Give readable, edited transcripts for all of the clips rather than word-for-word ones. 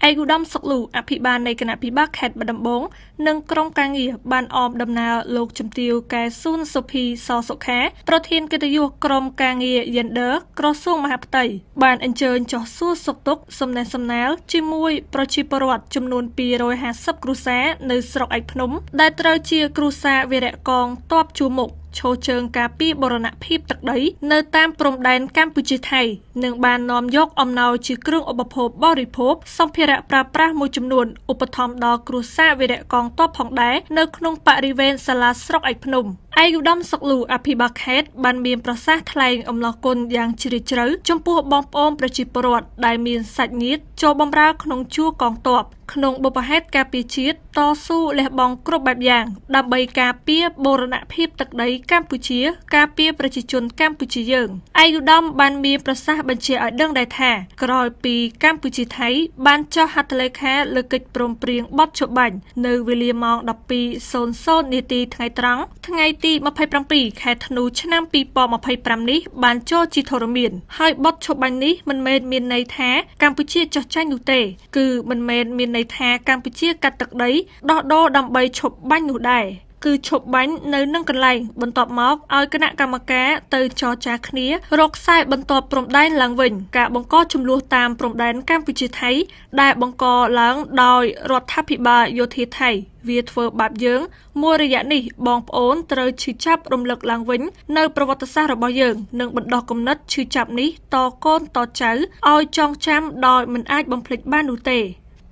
ឯកឧត្តមសុកលូអភិបាលនៃគណៈភិបាលខេត្តបាត់ដំបងនិងក្រុមការងារបានអមដំណើរលោកជំទាវកែស៊ុនសុភីសសុខាប្រធានកិត្តិយសក្រុមការងារយេនឌ័រក្រសួងមហាផ្ទៃបានអញ្ជើញចុះសួរសុខទុក្ខសំណេះសំណាលជាមួយប្រជាពលរដ្ឋចំនួន250គ្រួសារនៅស្រុកឯកភ្នំដែលត្រូវជាគ្រួសារវីរៈកងទ័ពជួរមុខឈរជើងការពីបរណភាពទឹកដីនៅតាមព្រំដែនកម្ពុជាថៃនិងបាននាំយកអំណោយជាគ្រឿងឧបភោគបរិភោគសម្ភារៈប្រើប្រាស់មួយចំនួនឧបត្ថម្ភដល់គ្រួសារវីរៈកងទ័ពផងដែរនៅក្នុងបរិវេណសាលាស្រុកឯកភ្នំឯកឧត្តមសុកលូអភិបាលខេត្តបានមានប្រសាសន៍ថ្លែងអំណរគុណយ៉ាងជ្រាលជ្រៅចំពោះបងប្អូនប្រជាពលរដ្ឋដែលមានសាច់ញាតិចូលបម្រើក្នុងជួរកងទ័ពក្នុងបុព្វហេតុការពារជាតិតស៊ូលះបង់គ្រប់បែបយ៉ាងដើម្បីការពារបូរណភាពទឹកដីកម្ពុជាការពារប្រជាជនកម្ពុជាយើងឯកឧត្តមបានមានប្រសាសន៍បញ្ជាឲ្យដឹងដែរថាក្រោយពីកម្ពុជាថៃបានចុះហត្ថលេខាលើកិច្ចព្រមព្រៀងបទច្បាញ់នៅវេលាម៉ោង 12:00 នាទីថ្ងៃត្រង់ថ្ងៃទី27 ខែធ្នូឆ្នាំ2025នេះបានចូលជាធរមានហើយបទច្បាញ់នេះមិនមែនមានន័យថាកម្ពុជាចុះចាញ់នោះទេគឺមិនមែនមានន័យថាកម្ពុជាកាត់ទឹកដីដោះដូរដើម្បីឈប់បាញ់នោះដែរគឺឈប់បាញ់នៅនឹងកន្លែងបន្ទាប់មកឲ្យគណៈកម្មការទៅចរចាគ្នារកខ្សែបន្ទាត់ព្រំដែនឡើងវិញការបង្កចំនួនតាមព្រំដែនកម្ពុជាថៃដែលបង្កឡើងដោយរដ្ឋាភិបាលយោធាថៃវាធ្វើបាបយើងមួយរយៈនេះបងប្អូនត្រូវឈឺចាប់រំលឹកឡើងវិញនៅប្រវត្តិសាស្ត្ររបស់យើងនិងបណ្ដោះគំនិតឈឺចាប់នេះតកូនតចៅឲ្យចងចាំដោយមិនអាចបំភ្លេចបាននោះទេ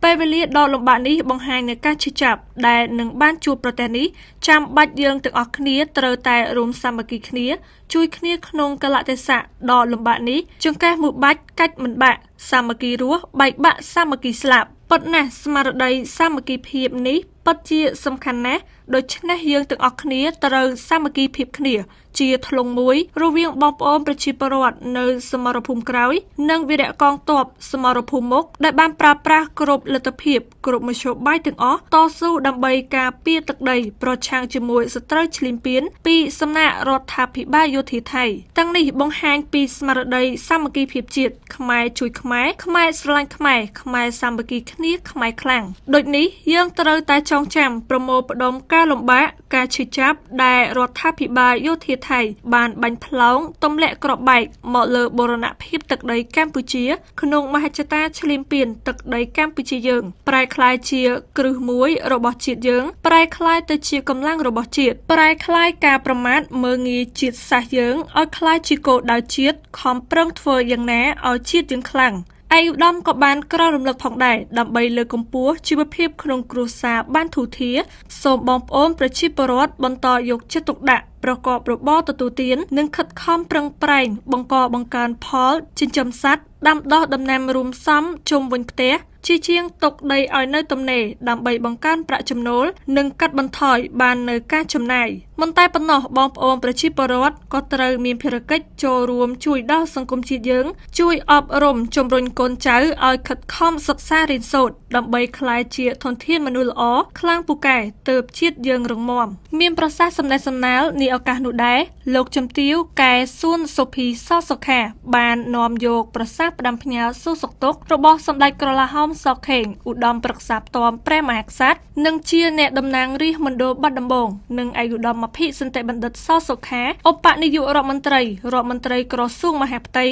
ពេលវេលាដ៏លំបាកនេះបង្ហាញនូវការឈឺចាប់ដែលនឹងបានជួបប្រទះនេះចាំបាច់យើងទាំងអស់គ្នាត្រូវតែរួមសាមគ្គីគ្នាជួយគ្នាក្នុងកលៈទេសៈដ៏លំបាកនេះចង្កេះមួយបាច់កាច់មិនបាក់សាមគ្គីរស់បែកបាក់សាមគ្គីស្លាប់ពិតណាស់ស្មារតីសាមគ្គីភាពនេះពិតជាសំខាន់ណាស់ដូច្នេះយើងទាំងអស់គ្នាត្រូវសាមគ្គីភាពគ្នាជាធ្លុងមួយរវាងបងប្អូនប្រជាពលរដ្ឋនៅសមរភូមិក្រោយនិងវីរៈកងទ័ពសមរភូមិមុខដែលបានប្រើប្រាស់គ្រប់លទ្ធភាពគ្រប់មធ្យោបាយទាំងអស់តស៊ូដើម្បីការពារទឹកដីប្រឆាំងជាមួយសត្រូវឈ្លានពានពីសំណាក់រដ្ឋាភិបាលយោធាថៃទាំងនេះបង្ហាញពីស្មារតីសាមគ្គីភាពជាតិខ្មែរជួយខ្មែរខ្មែរស្រឡាញ់ខ្មែរខ្មែរសាមគ្គីគ្នាខ្មែរខ្លាំងដូចនេះយើងត្រូវតែចងចាំប្រមូលផ្ដុំការលំបាកការឈឺចាប់ដែលរដ្ឋាភិបាលយោធាថៃបានបាញ់ផ្លោងទម្លាក់គ្រាប់បែកមកលើបូរណភាពទឹកដីកម្ពុជាក្នុងមហិច្ឆតាឈ្លានពានទឹកដីកម្ពុជាយើងប្រែក្លាយជាគ្រឹះមួយរបស់ជាតិយើងប្រែក្លាយទៅជាកម្លាំងរបស់ជាតិប្រែក្លាយការប្រមាថមើលងាយជាតិសាសន៍យើងឲ្យក្លាយជាគោលដៅជាតិខំប្រឹងធ្វើយ៉ាងណាឲ្យជាតិយើងខ្លាំងឯកឧត្តមក៏បានក្រោយរំលឹកផងដែរដើម្បីលើកកម្ពស់ជីវភាពក្នុងគ្រួសារបានធូរធារសូមបងប្អូនប្រជាពលរដ្ឋបន្តយកចិត្តទុកដាក់ប្រកបរបរទទួលទាននិងខិតខំប្រឹងប្រែងបង្កើនផលចិញ្ចឹមសត្វដាំដុះដំណាំរួមសំជុំវិញផ្ទះជាជាងទុកដីឲ្យនៅទំនេរដើម្បីបង្កើនប្រាក់ចំណូលនិងកាត់បន្ថយបាននៅការចំណាយមិនតែប៉ុណ្ណោះបងប្អូនប្រជាពលរដ្ឋក៏ត្រូវមានភារកិច្ចចូលរួមជួយដល់សង្គមជាតិយើងជួយអប់រំជំរុញកូនចៅឲ្យខិតខំសិក្សារៀនសូត្រដើម្បីក្លាយជាធនធានមនុស្សល្អខ្លាំងពូកែទើបជាតិយើងរឹងមាំមានប្រសាសន៍សំណេះសំណាលនាឱកាសនោះដែរលោកជំទាវកែស៊ុនសុភីសសុខាបាននាំយកប្រសាសន៍ផ្ដាំផ្ញើសួរសុខទុក្ខរបស់សម្ដេចក្រឡាហោមសខេងឧត្តមប្រឹក្សាផ្ទាល់ព្រះមហាក្សត្រនិងជាអ្នកតំណាងរាស្ត្រមណ្ឌលបាត់ដំបងនិងឯកឧត្តមអភិសន្តិបណ្ឌិតសសុខាឧបនាយករដ្ឋមន្ត្រីក្រសួងមហាផ្ទៃ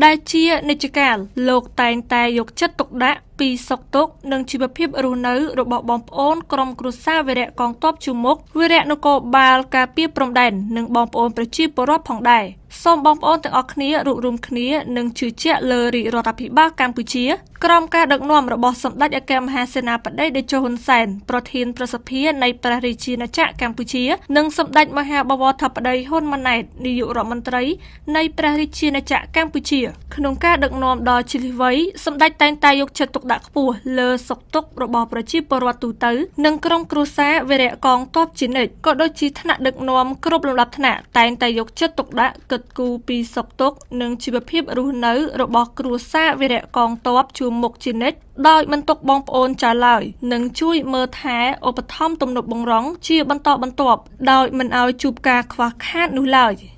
ដែលជានិច្ចកាលលោកតែងតែយកចិត្តទុកដាក់ពីសុខទុក្ខនិងជីវភាពរស់នៅរបស់បងប្អូនក្រុមគ្រួសារវីរៈកងទ័ពជួរមុខវីរៈនគរបាលការពារព្រំដែននិងបងប្អូនប្រជាពលរដ្ឋផងដែរសូមបងប្អូនទាំងអស់គ្នារួបរวมគ្នានិងជឿជាក់លើរាជរដ្ឋាភិបាលកម្ពុជាក្រោមការដឹកនាំរបស់សម្ដេចអគ្គមហាសេនាបតីតេជោហ៊ុនសែនប្រធានប្រសិទ្ធិនៃព្រះរាជាណាចក្រកម្ពុជានិងសម្ដេចមហាបវរធិបតីហ៊ុនម៉ាណែតនាយករដ្ឋមន្ត្រីនៃព្រះរាជាណាចក្រកម្ពុជាក្នុងការដឹកនាំដ៏ឈ្លាសវៃសម្ដេចតែងតែយកចិត្តទុកដាក់ខ្ពស់លើសុខទុក្ខរបស់ប្រជាពលរដ្ឋទូទៅនិងក្រុមគ្រួសារវីរៈកងទ័ពជានិច្ចក៏ដូចជាថ្នាក់ដឹកនាំគ្រប់លំដាប់ថ្នាក់តែងតែយកចិត្តទុកដាក់គិតគូរពីសុខទុក្ខនិងជីវភាពរស់នៅរបស់គ្រួសារវីរៈកងទ័ពជួរមុខជានិច្ចដោយមិនទុកបងប្អូនចោលឡើយនិងជួយមើលថែឧបត្ថម្ភទំនុកបម្រុងជាបន្តបន្ទាប់ដោយមិនឲ្យជួបការខ្វះខាតនោះឡើយ